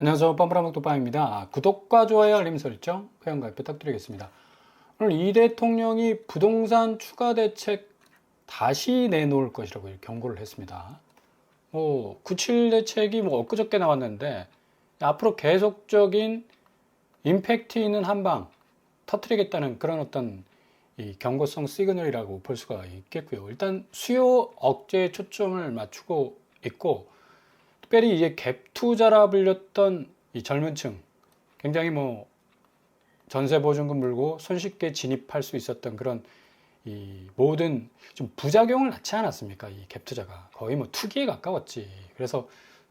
안녕하세요. 뻔뻔한먹도빵입니다. 구독과 좋아요, 알림 설정, 회원가입 부탁드리겠습니다. 오늘 이 대통령이 부동산 추가 대책 다시 내놓을 것이라고 경고를 했습니다. 97 대책이 엊그저께 나왔는데 앞으로 계속적인 임팩트 있는 한방 터뜨리겠다는 그런 어떤 이 경고성 시그널이라고 볼 수가 있겠고요. 일단 수요 억제에 초점을 맞추고 있고, 특별히 이제 갭 투자라 불렸던 이 젊은 층, 굉장히 전세 보증금 물고 손쉽게 진입할 수 있었던 그런 이 모든 좀 부작용을 낳지 않았습니까? 이 갭 투자가 거의 투기에 가까웠지. 그래서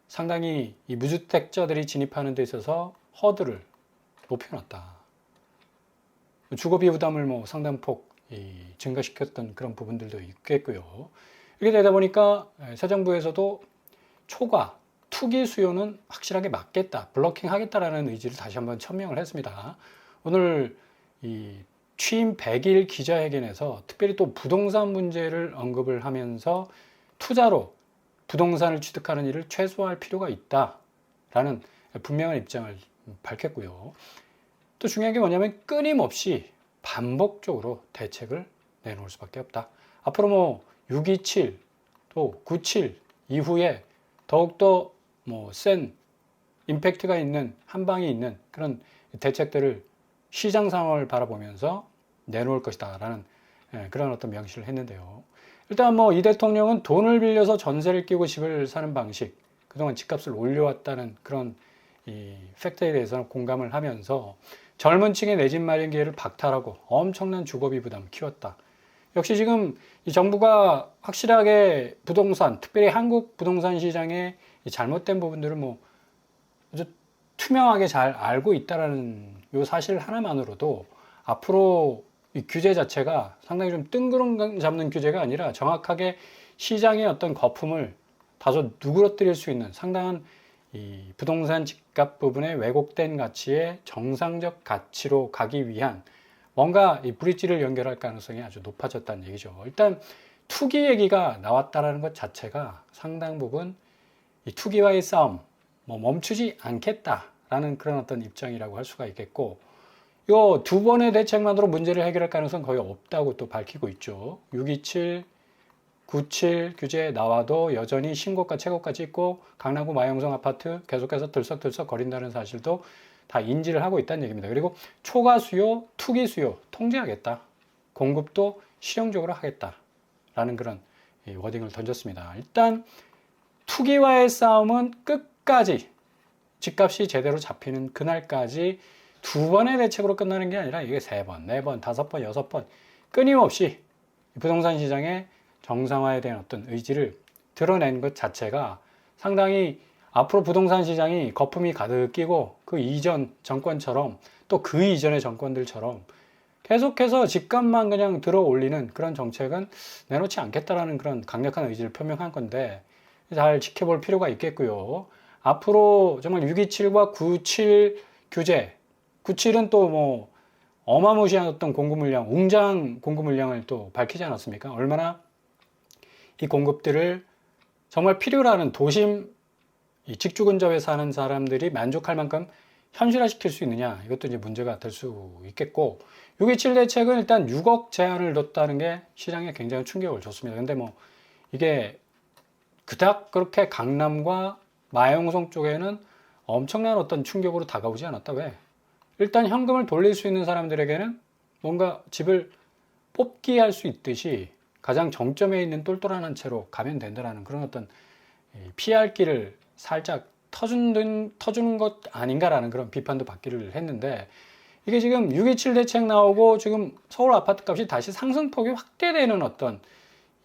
상당히 이 무주택자들이 진입하는 데 있어서 허들을 높여놨다. 주거비 부담을 상당폭 증가시켰던 그런 부분들도 있겠고요. 이렇게 되다 보니까 새 정부에서도 초과 투기 수요는 확실하게 막겠다, 블로킹 하겠다라는 의지를 다시 한번 천명을 했습니다. 오늘 이 취임 100일 기자회견에서 특별히 또 부동산 문제를 언급을 하면서 투자로 부동산을 취득하는 일을 최소화할 필요가 있다라는 분명한 입장을 밝혔고요. 또 중요한 게 뭐냐면 끊임없이 반복적으로 대책을 내놓을 수밖에 없다. 앞으로 627, 또 97 이후에 더욱더 센 임팩트가 있는, 한방이 있는 그런 대책들을 시장 상황을 바라보면서 내놓을 것이다 라는 그런 어떤 명시를 했는데요. 일단 이 대통령은 돈을 빌려서 전세를 끼고 집을 사는 방식, 그동안 집값을 올려왔다는 그런 이 팩트에 대해서는 공감을 하면서 젊은 층의 내 집 마련 기회를 박탈하고 엄청난 주거비 부담 키웠다. 역시 지금 이 정부가 확실하게 부동산, 특별히 한국 부동산 시장의 잘못된 부분들을 아주 투명하게 잘 알고 있다라는 요 사실 하나만으로도 앞으로 이 규제 자체가 상당히 좀 뜬구름 잡는 규제가 아니라 정확하게 시장의 어떤 거품을 다소 누그러뜨릴 수 있는 상당한 이 부동산 집값 부분의 왜곡된 가치의 정상적 가치로 가기 위한 뭔가 이 브릿지를 연결할 가능성이 아주 높아졌다는 얘기죠. 일단 투기 얘기가 나왔다라는 것 자체가 상당 부분 이 투기와의 싸움 멈추지 않겠다라는 그런 어떤 입장이라고 할 수가 있겠고, 이 두 번의 대책만으로 문제를 해결할 가능성은 거의 없다고 또 밝히고 있죠. 627, 97 규제 나와도 여전히 신고가 최고가 찍고 강남구 마영성 아파트 계속해서 들썩들썩 거린다는 사실도 다 인지를 하고 있다는 얘기입니다. 그리고 초과 수요, 투기 수요 통제하겠다. 공급도 실용적으로 하겠다라는 그런 워딩을 던졌습니다. 일단 투기와의 싸움은 끝까지 집값이 제대로 잡히는 그날까지 두 번의 대책으로 끝나는 게 아니라 이게 세 번, 네 번, 다섯 번, 여섯 번 끊임없이 부동산 시장의 정상화에 대한 어떤 의지를 드러낸 것 자체가 상당히 앞으로 부동산 시장이 거품이 가득 끼고 그 이전 정권처럼 또 그 이전의 정권들처럼 계속해서 집값만 그냥 들어 올리는 그런 정책은 내놓지 않겠다라는 그런 강력한 의지를 표명한 건데 잘 지켜볼 필요가 있겠고요. 앞으로 정말 627과 97 규제, 97은 또 어마무시한 어떤 공급 물량, 웅장 공급 물량을 또 밝히지 않았습니까? 얼마나 이 공급들을 정말 필요로 하는 도심 이 직주 근접에 사는 사람들이 만족할 만큼 현실화시킬 수 있느냐, 이것도 이제 문제가 될 수 있겠고, 627 대책은 일단 6억 제한을 뒀다는 게 시장에 굉장히 충격을 줬습니다. 근데 이게 그닥 그렇게 강남과 마영성 쪽에는 엄청난 어떤 충격으로 다가오지 않았다. 왜? 일단 현금을 돌릴 수 있는 사람들에게는 뭔가 집을 뽑기 할 수 있듯이 가장 정점에 있는 똘똘한 채로 가면 된다는 그런 어떤 피할 길을 살짝 터주는 것 아닌가라는 그런 비판도 받기를 했는데, 이게 지금 627 대책 나오고 지금 서울 아파트 값이 다시 상승폭이 확대되는 어떤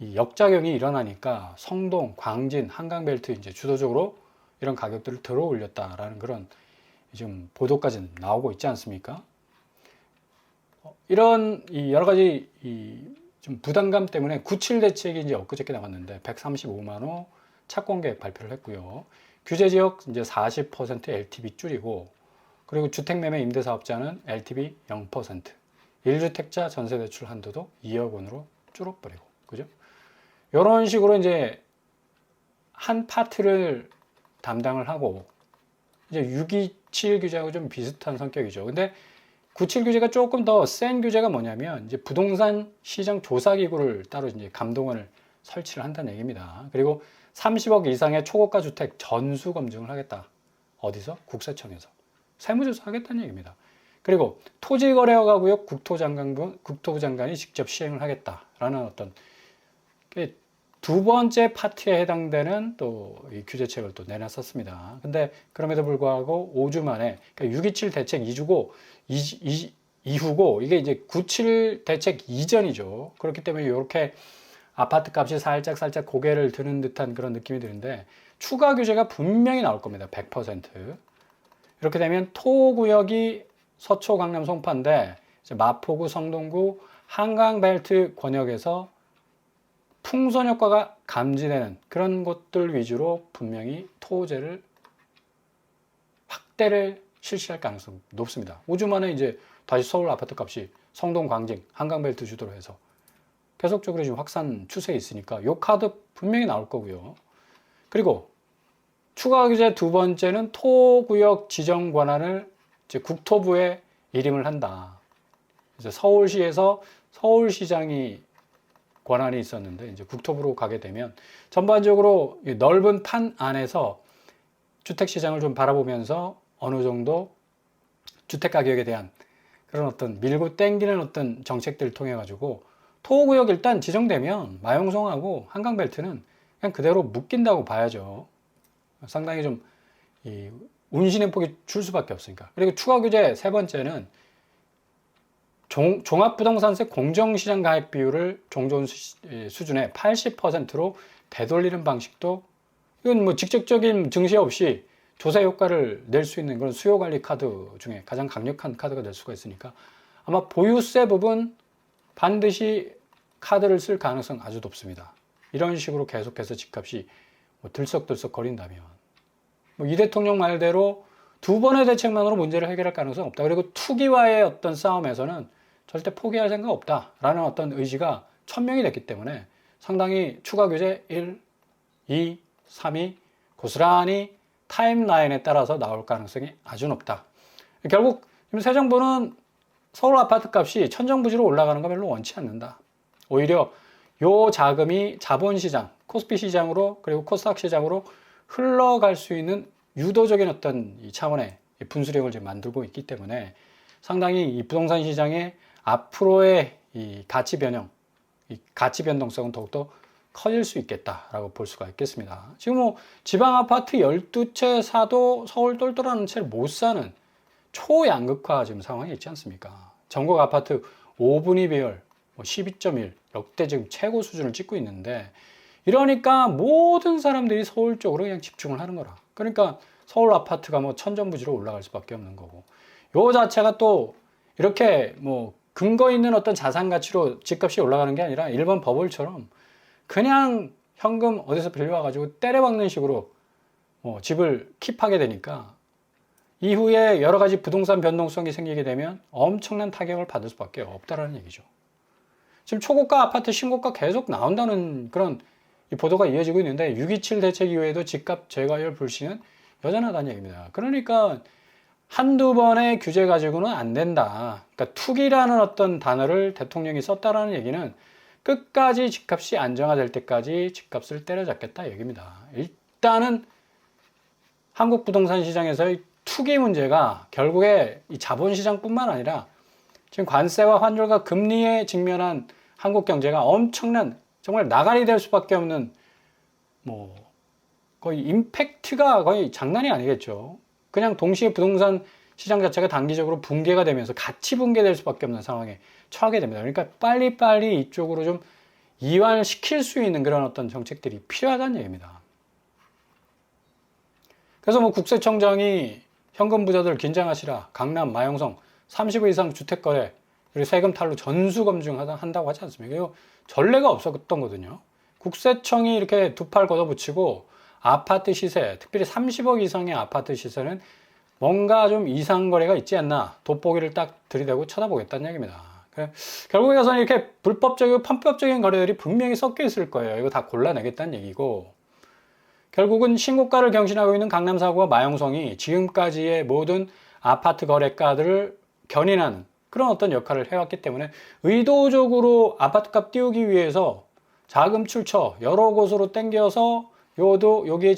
이 역작용이 일어나니까 성동, 광진, 한강벨트 이제 주도적으로 이런 가격들을 들어 올렸다라는 그런 지금 보도까지 나오고 있지 않습니까? 이런 여러 가지 좀 부담감 때문에 97 대책이 이제 엊그저께 나왔는데 135만 호 착공 계획 발표를 했고요. 규제 지역 이제 40% LTV 줄이고, 그리고 주택매매 임대사업자는 LTV 0%, 1주택자 전세대출 한도도 2억 원으로 줄어버리고, 그죠? 이런 식으로 이제 한 파트를 담당을 하고 이제 627 규제하고 좀 비슷한 성격이죠. 근데 97 규제가 조금 더 센 규제가 뭐냐면 이제 부동산 시장 조사 기구를 따로 이제 감독원을 설치를 한다는 얘기입니다. 그리고 30억 이상의 초고가 주택 전수 검증을 하겠다. 어디서? 국세청에서. 세무조사 하겠다는 얘기입니다. 그리고 토지거래허가구역 국토부 장관이 직접 시행을 하겠다라는 어떤 두 번째 파트에 해당되는 또 이 규제책을 또 내놨었습니다. 근데 그럼에도 불구하고 5주 만에, 그러니까 627 대책 2주고, 이후고, 이게 이제 97 대책 이전이죠. 그렇기 때문에 이렇게 아파트 값이 살짝 고개를 드는 듯한 그런 느낌이 드는데, 추가 규제가 분명히 나올 겁니다. 100%. 이렇게 되면 토구역이 서초, 강남, 송파인데, 이제 마포구, 성동구, 한강벨트 권역에서 풍선 효과가 감지되는 그런 곳들 위주로 분명히 토호제를 확대를 실시할 가능성이 높습니다. 5주 만에 이제 다시 서울 아파트 값이 성동, 광진, 한강벨트 주도로 해서 계속적으로 지금 확산 추세에 있으니까 요 카드 분명히 나올 거고요. 그리고 추가 규제 두 번째는 토구역 지정 권한을 이제 국토부에 일임을 한다. 이제 서울시에서 서울시장이 권한이 있었는데 이제 국토부로 가게 되면 전반적으로 넓은 판 안에서 주택 시장을 좀 바라보면서 어느 정도 주택 가격에 대한 그런 어떤 밀고 땡기는 어떤 정책들을 통해 가지고 토구역 일단 지정되면 마용성하고 한강벨트는 그냥 그대로 묶인다고 봐야죠. 상당히 좀 운신의 폭이 줄 수밖에 없으니까. 그리고 추가 규제 세 번째는 종합부동산세 공정시장 가액 비율을 종전 수준의 80%로 되돌리는 방식도, 이건 뭐 직접적인 증시 없이 조사 효과를 낼 수 있는 그런 수요 관리 카드 중에 가장 강력한 카드가 될 수가 있으니까 아마 보유세 부분 반드시 카드를 쓸 가능성 아주 높습니다. 이런 식으로 계속해서 집값이 뭐 들썩들썩 거린다면 이 대통령 말대로 두 번의 대책만으로 문제를 해결할 가능성 없다. 그리고 투기와의 어떤 싸움에서는 절대 포기할 생각 없다라는 어떤 의지가 천명이 됐기 때문에 상당히 추가 규제 1, 2, 3이 고스란히 타임라인에 따라서 나올 가능성이 아주 높다. 결국 지금 새 정부는 서울 아파트 값이 천정부지로 올라가는 거 별로 원치 않는다. 오히려 요 자금이 자본시장, 코스피 시장으로 그리고 코스닥 시장으로 흘러갈 수 있는 유도적인 어떤 이 차원의 분수령을 지금 만들고 있기 때문에 상당히 이 부동산 시장의 앞으로의 이 가치 변형, 이 가치 변동성은 더욱더 커질 수 있겠다라고 볼 수가 있겠습니다. 지금 뭐 지방 아파트 12채 사도 서울 똘똘한 채를 못 사는 초양극화 지금 상황이 있지 않습니까? 전국 아파트 5분위 배열 12.1 역대 지금 최고 수준을 찍고 있는데, 이러니까 모든 사람들이 서울 쪽으로 그냥 집중을 하는 거라. 그러니까 서울 아파트가 뭐 천정부지로 올라갈 수밖에 없는 거고, 요 자체가 또 이렇게 뭐 근거 있는 어떤 자산 가치로 집값이 올라가는 게 아니라 일반 버블처럼 그냥 현금 어디서 빌려와 가지고 때려박는 식으로 집을 킵하게 되니까 이후에 여러 가지 부동산 변동성이 생기게 되면 엄청난 타격을 받을 수밖에 없다라는 얘기죠. 지금 초고가 아파트 신고가 계속 나온다는 그런 이 보도가 이어지고 있는데 627 대책 이후에도 집값 재가율 불신은 여전하다는 얘기입니다. 그러니까 한두 번의 규제 가지고는 안 된다. 그러니까 투기라는 어떤 단어를 대통령이 썼다라는 얘기는 끝까지 집값이 안정화될 때까지 집값을 때려잡겠다 얘기입니다. 일단은 한국 부동산 시장에서의 투기 문제가 결국에 이 자본시장뿐만 아니라 지금 관세와 환율과 금리에 직면한 한국 경제가 엄청난 정말 나가리 될 수밖에 없는 뭐 거의 임팩트가 거의 장난이 아니겠죠. 그냥 동시에 부동산 시장 자체가 단기적으로 붕괴가 되면서 같이 붕괴될 수밖에 없는 상황에 처하게 됩니다. 그러니까 빨리빨리 이쪽으로 좀 이완시킬 수 있는 그런 어떤 정책들이 필요하다는 얘기입니다. 그래서 뭐 국세청장이 현금 부자들 긴장하시라, 강남, 마용성 30억 이상 주택 거래 그리고 세금 탈루 전수 검증한다고 하지 않습니까? 이거 전례가 없었던 거거든요. 국세청이 이렇게 두 팔 걷어붙이고 아파트 시세, 특별히 30억 이상의 아파트 시세는 뭔가 좀 이상 거래가 있지 않나 돋보기를 딱 들이대고 쳐다보겠다는 얘기입니다. 결국에 가서는 이렇게 불법적이고 편법적인 거래들이 분명히 섞여 있을 거예요. 이거 다 골라내겠다는 얘기고, 결국은 신고가를 경신하고 있는 강남사구와 마용성이 지금까지의 모든 아파트 거래가들을 견인하는 그런 어떤 역할을 해왔기 때문에 의도적으로 아파트값 띄우기 위해서 자금 출처 여러 곳으로 땡겨서 여기에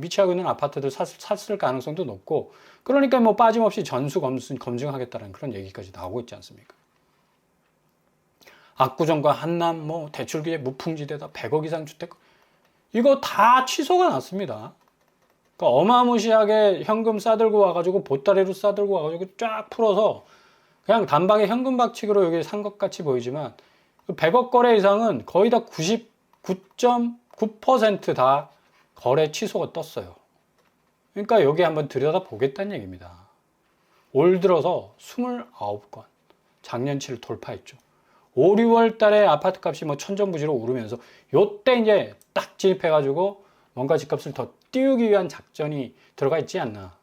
위치하고 있는 아파트들 샀을 가능성도 높고, 그러니까 뭐 빠짐없이 전수 검증하겠다는 그런 얘기까지 나오고 있지 않습니까? 압구정과 한남 뭐 대출기재 무풍지대다 100억 이상 주택 이거 다 취소가 났습니다. 그러니까 어마무시하게 현금 싸들고 와가지고 보따리로 싸들고 와가지고 쫙 풀어서 그냥 단박에 현금 박치기로 여기 산 것 같이 보이지만 100억 거래 이상은 거의 다 99.9% 거래 취소가 떴어요. 그러니까 여기 한번 들여다 보겠다는 얘기입니다. 올 들어서 29건 작년치를 돌파했죠. 5, 6월 달에 아파트 값이 뭐 천정부지로 오르면서 요때 이제 딱 진입해가지고 뭔가 집값을 더 띄우기 위한 작전이 들어가 있지 않나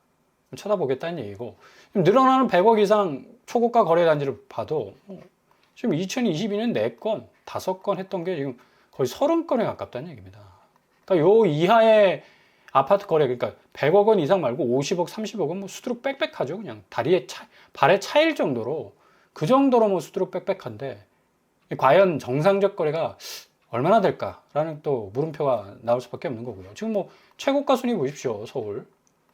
쳐다보겠다는 얘기고, 늘어나는 100억 이상 초고가 거래 단지를 봐도 지금 2022년 4건, 5건 했던 게 지금 거의 30건에 가깝다는 얘기입니다. 그러니까 요 이하의 아파트 거래, 그러니까 100억 원 이상 말고 50억, 30억은 뭐 수두룩 빽빽하죠. 그냥 발에 차일 정도로, 그 정도로 뭐 수두룩 빽빽한데, 과연 정상적 거래가 얼마나 될까라는 또 물음표가 나올 수밖에 없는 거고요. 지금 뭐 최고가 순위 보십시오. 서울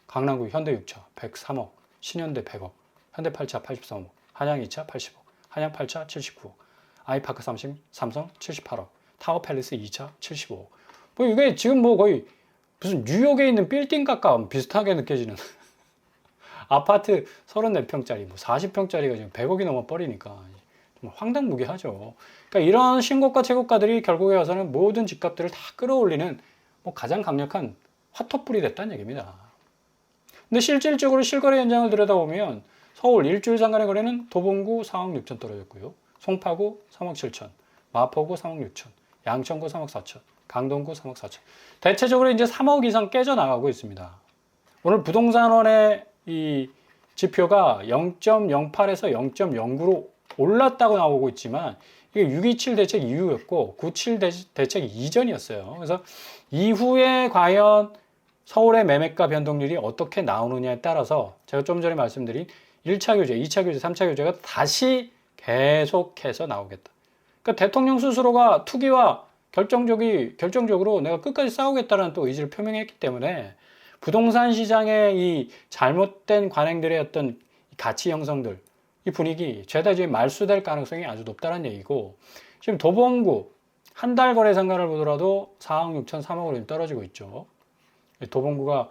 강남구 현대 6차 103억, 신현대 100억, 현대 8차 83억, 한양 2차 80억, 한양 8차 79억, 아이파크 30 삼성 78억, 타워 팰리스 2차 75억. 뭐 이게 지금 뭐 거의 무슨 뉴욕에 있는 빌딩 값과 비슷하게 느껴지는 아파트 34평짜리, 뭐 40평짜리가 지금 100억이 넘어 버리니까 정말 황당무계하죠. 그러니까 이런 신고가 최고가들이 결국에 와서는 모든 집값들을 다 끌어올리는 뭐 가장 강력한 화토불이 됐다는 얘기입니다. 근데 실질적으로 실거래 현장을 들여다보면 서울 일주일 상간의 거래는 도봉구 4억 6천 떨어졌고요. 송파구 3억 7천, 마포구 3억 6천, 양천구 3억 4천, 강동구 3억 4천. 대체적으로 이제 3억 이상 깨져나가고 있습니다. 오늘 부동산원의 이 지표가 0.08에서 0.09로 올랐다고 나오고 있지만 이게 6.27 대책 이후였고 9.7 대책 이전이었어요. 그래서 이후에 과연 서울의 매매가 변동률이 어떻게 나오느냐에 따라서 제가 좀 전에 말씀드린 1차 교재, 2차 교재, 3차 교재가 다시 계속해서 나오겠다. 그러니까 대통령 스스로가 투기와 결정적으로 내가 끝까지 싸우겠다는 또 의지를 표명했기 때문에 부동산 시장의 이 잘못된 관행들의 어떤 가치 형성들, 이 분위기 죄다 지금 말소될 가능성이 아주 높다는 얘기고, 지금 도봉구 한 달 거래 상가를 보더라도 4억 6천, 3억으로 지금 떨어지고 있죠. 도봉구가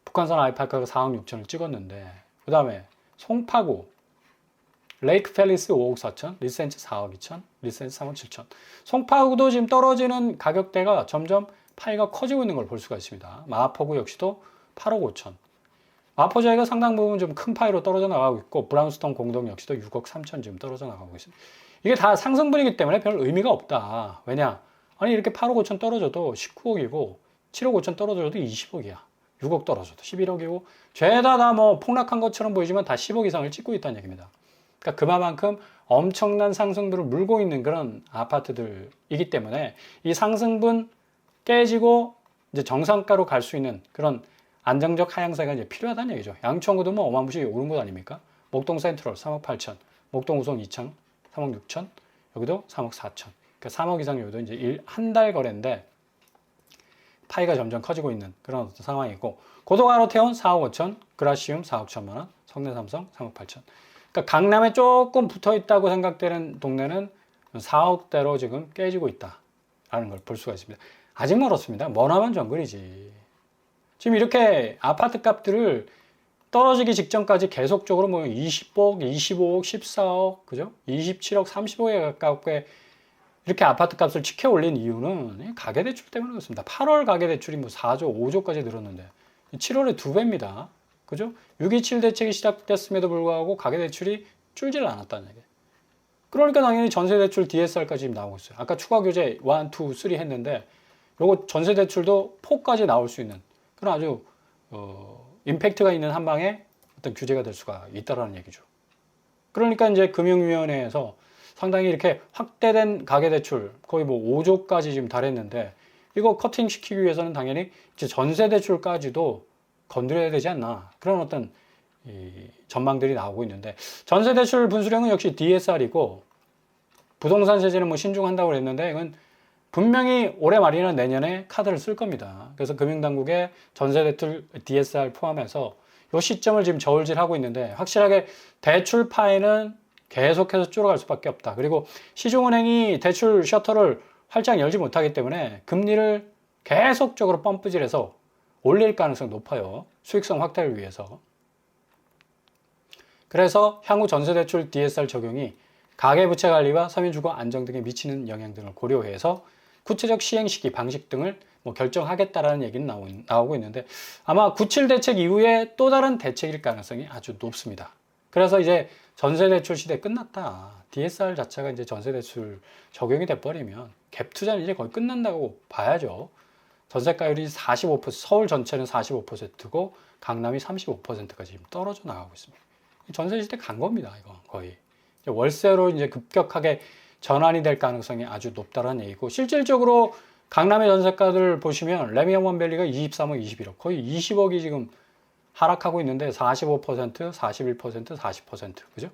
북한산 아이파크가 4억 6천을 찍었는데, 그 다음에 송파구 레이크 팰리스 5억 4천, 리센츠 4억 2천, 리센츠 3억 7천. 송파구도 지금 떨어지는 가격대가 점점 파이가 커지고 있는 걸 볼 수가 있습니다. 마포구 역시도 8억 5천. 마포자이가 상당 부분 좀 큰 파이로 떨어져 나가고 있고, 브라운스톤 공동 역시도 6억 3천 지금 떨어져 나가고 있습니다. 이게 다 상승분이기 때문에 별 의미가 없다. 왜냐? 아니 이렇게 8억 5천 떨어져도 19억이고 7억 5천 떨어져도 20억이야. 6억 떨어져도 11억이고 죄다 다 뭐 폭락한 것처럼 보이지만 다 10억 이상을 찍고 있다는 얘기입니다. 그러니까 그만큼 엄청난 상승분을 물고 있는 그런 아파트들이기 때문에 이 상승분 깨지고 이제 정상가로 갈 수 있는 그런 안정적 하향세가 이제 필요하다는 얘기죠. 양천구도 뭐 어마무시 오른 것 아닙니까? 목동 센트럴 3억 8천, 목동 우성 2천 3억 6천, 여기도 3억 4천. 그러니까 3억 이상 여기도 이제 한 달 거래인데 파이가 점점 커지고 있는 그런 어떤 상황이고, 고도가로테온 4억 5천, 그라시움 4억 1천만 원, 성내삼성 3억 8천. 그러니까 강남에 조금 붙어 있다고 생각되는 동네는 4억대로 지금 깨지고 있다라는 걸 볼 수가 있습니다. 아직 멀었습니다. 머나먼 정글이지. 지금 이렇게 아파트 값들을 떨어지기 직전까지 계속적으로 뭐 20억, 25억, 14억, 그죠? 27억, 30억에 가깝게 이렇게 아파트 값을 치켜 올린 이유는 가계대출 때문에 그렇습니다. 8월 가계대출이 뭐 4조, 5조까지 늘었는데 7월에 2배입니다. 그죠? 6.27 대책이 시작됐음에도 불구하고 가계대출이 줄질 않았다는 얘기예요. 그러니까 당연히 전세대출 DSR까지 지금 나오고 있어요. 아까 추가 규제 1, 2, 3 했는데 요거 전세대출도 4까지 나올 수 있는 그런 아주 임팩트가 있는 한 방에 어떤 규제가 될 수가 있다라는 얘기죠. 그러니까 이제 금융위원회에서 상당히 이렇게 확대된 가계대출 거의 뭐 5조까지 지금 달했는데 이거 커팅 시키기 위해서는 당연히 이제 전세 대출까지도 건드려야 되지 않나, 그런 어떤 이 전망들이 나오고 있는데, 전세 대출 분수령은 역시 DSR이고 부동산 세제는 뭐 신중한다고 그랬는데 이건 분명히 올해 말이나 내년에 카드를 쓸 겁니다. 그래서 금융당국의 전세 대출 DSR 포함해서 이 시점을 지금 저울질하고 있는데, 확실하게 대출 파이는 계속해서 줄어갈 수밖에 없다. 그리고 시중은행이 대출 셔터를 활짝 열지 못하기 때문에 금리를 계속적으로 펌프질해서 올릴 가능성이 높아요. 수익성 확대를 위해서. 그래서 향후 전세대출 DSR 적용이 가계부채 관리와 서민주거 안정 등에 미치는 영향 등을 고려해서 구체적 시행 시기, 방식 등을 뭐 결정하겠다라는 얘기는 나오고 있는데, 아마 97 대책 이후에 또 다른 대책일 가능성이 아주 높습니다. 그래서 이제 전세대출 시대 끝났다. DSR 자체가 이제 전세대출 적용이 돼버리면 갭 투자는 이제 거의 끝난다고 봐야죠. 전세가율이 45%, 서울 전체는 45%고 강남이 35%까지 지금 떨어져 나가고 있습니다. 전세 시대 간 겁니다. 이거 거의. 월세로 이제 급격하게 전환이 될 가능성이 아주 높다는 얘기고, 실질적으로 강남의 전세가들 보시면 레미안 원밸리가 23억, 21억, 거의 20억이 지금 하락하고 있는데 45%, 41%, 40%, 그죠?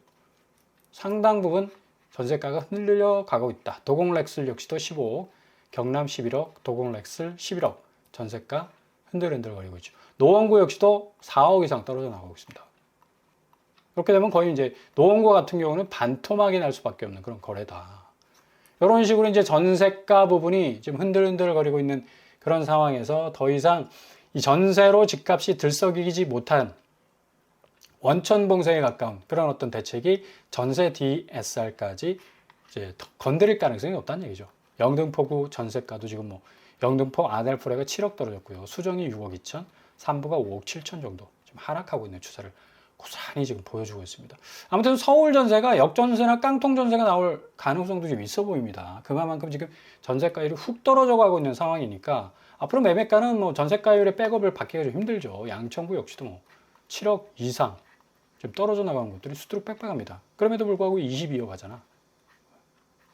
상당 부분 전세가가 흔들려 가고 있다. 도공렉슬 역시도 15억, 경남 11억, 도공렉슬 11억, 전세가 흔들흔들거리고 있죠. 노원구 역시도 4억 이상 떨어져 나가고 있습니다. 그렇게 되면 거의 이제 노원구 같은 경우는 반토막이 날 수밖에 없는 그런 거래다. 이런 식으로 이제 전세가 부분이 지금 흔들흔들거리고 있는 그런 상황에서 더 이상 이 전세로 집값이 들썩이지 못한 원천봉쇄에 가까운 그런 어떤 대책이 전세 DSR까지 이제 건드릴 가능성이 없다는 얘기죠. 영등포구 전세가도 지금 뭐 영등포 아델프레가 7억 떨어졌고요. 수정이 6억 2천, 삼부가 5억 7천 정도 좀 하락하고 있는 추세를 고스란히 지금 보여주고 있습니다. 아무튼 서울 전세가 역전세나 깡통 전세가 나올 가능성도 좀 있어 보입니다. 그만큼 지금 전세가율이 훅 떨어져 가고 있는 상황이니까 앞으로 매매가는 뭐 전세가율의 백업을 받기가 좀 힘들죠. 양천구 역시도 뭐 7억 이상 좀 떨어져 나가는 것들이 수두룩 빽빽합니다. 그럼에도 불구하고 22억 하잖아.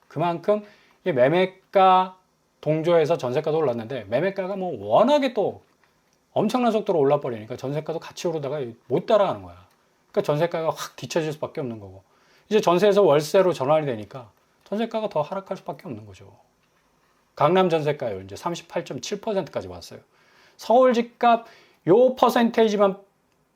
그만큼 매매가 동조해서 전세가도 올랐는데, 매매가가 뭐 워낙에 또 엄청난 속도로 올라 버리니까 전세가도 같이 오르다가 못 따라가는 거야. 그러니까 전세가가 확 뒤처질 수밖에 없는 거고, 이제 전세에서 월세로 전환이 되니까 전세가가 더 하락할 수밖에 없는 거죠. 강남 전세가율 이제 38.7%까지 왔어요. 서울 집값 요 퍼센테이지만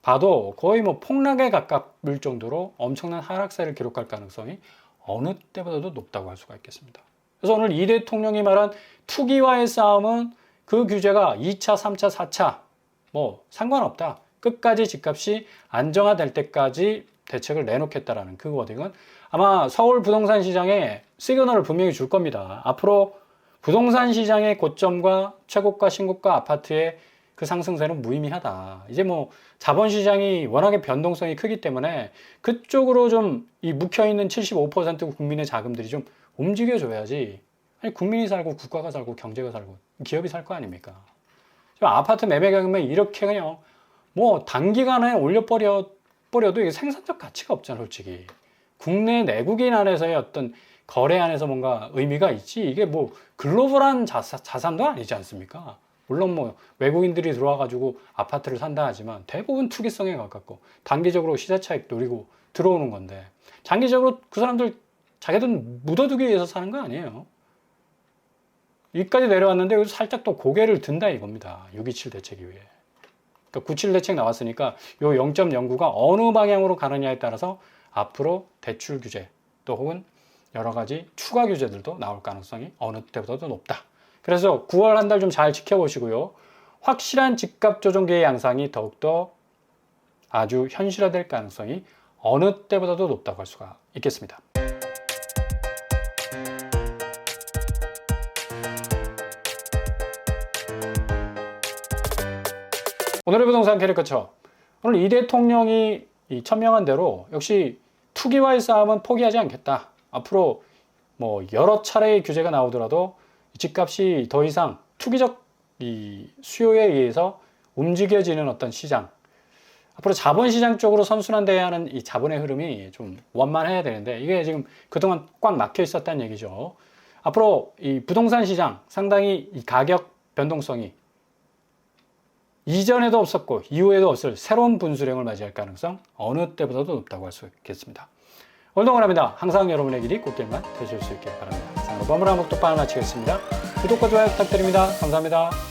봐도 거의 뭐 폭락에 가까울 정도로 엄청난 하락세를 기록할 가능성이 어느 때보다도 높다고 할 수가 있겠습니다. 그래서 오늘 이 대통령이 말한 투기와의 싸움은 그 규제가 2차, 3차, 4차 뭐 상관없다. 끝까지 집값이 안정화될 때까지 대책을 내놓겠다라는 그 워딩은 아마 서울 부동산 시장에 시그널을 분명히 줄 겁니다. 앞으로 부동산 시장의 고점과 최고가, 신고가 아파트의 그 상승세는 무의미하다. 이제 뭐 자본시장이 워낙에 변동성이 크기 때문에 그쪽으로 좀 이 묵혀있는 75% 국민의 자금들이 좀 움직여줘야지. 아니, 국민이 살고 국가가 살고 경제가 살고 기업이 살 거 아닙니까? 아파트 매매 가격만 이렇게 그냥 뭐 단기간에 올려버려도 이게 생산적 가치가 없잖아, 솔직히. 국내 내국인 안에서의 어떤 거래 안에서 뭔가 의미가 있지, 이게 뭐 글로벌한 자산도 아니지 않습니까? 물론 뭐 외국인들이 들어와가지고 아파트를 산다 하지만 대부분 투기성에 가깝고 단기적으로 시세 차익 노리고 들어오는 건데, 장기적으로 그 사람들 자기들 묻어두기 위해서 사는 거 아니에요. 여기까지 내려왔는데 여기서 살짝 또 고개를 든다 이겁니다. 6.27 대책 이후에. 그러니까 97 대책 나왔으니까 요 0.09가 어느 방향으로 가느냐에 따라서 앞으로 대출 규제 또 혹은 여러 가지 추가 규제들도 나올 가능성이 어느 때보다도 높다. 그래서 9월 한 달 좀 잘 지켜보시고요. 확실한 집값 조정기의 양상이 더욱더 아주 현실화될 가능성이 어느 때보다도 높다고 할 수가 있겠습니다. 오늘의 부동산 캐릭터처, 오늘 이 대통령이 천명한 대로 역시 투기와의 싸움은 포기하지 않겠다. 앞으로 뭐 여러 차례의 규제가 나오더라도 집값이 더 이상 투기적 이 수요에 의해서 움직여지는 어떤 시장, 앞으로 자본시장 쪽으로 선순환돼야 하는 이 자본의 흐름이 좀 원만해야 되는데 이게 지금 그동안 꽉 막혀 있었다는 얘기죠. 앞으로 이 부동산 시장 상당히 이 가격 변동성이 이전에도 없었고 이후에도 없을 새로운 분수령을 맞이할 가능성 어느 때보다도 높다고 할 수 있겠습니다. 오늘도 원합니다. 항상 여러분의 길이 꽃길만 되실 수 있길 바랍니다. 이상으로 버무라 목독방을 마치겠습니다. 구독과 좋아요 부탁드립니다. 감사합니다.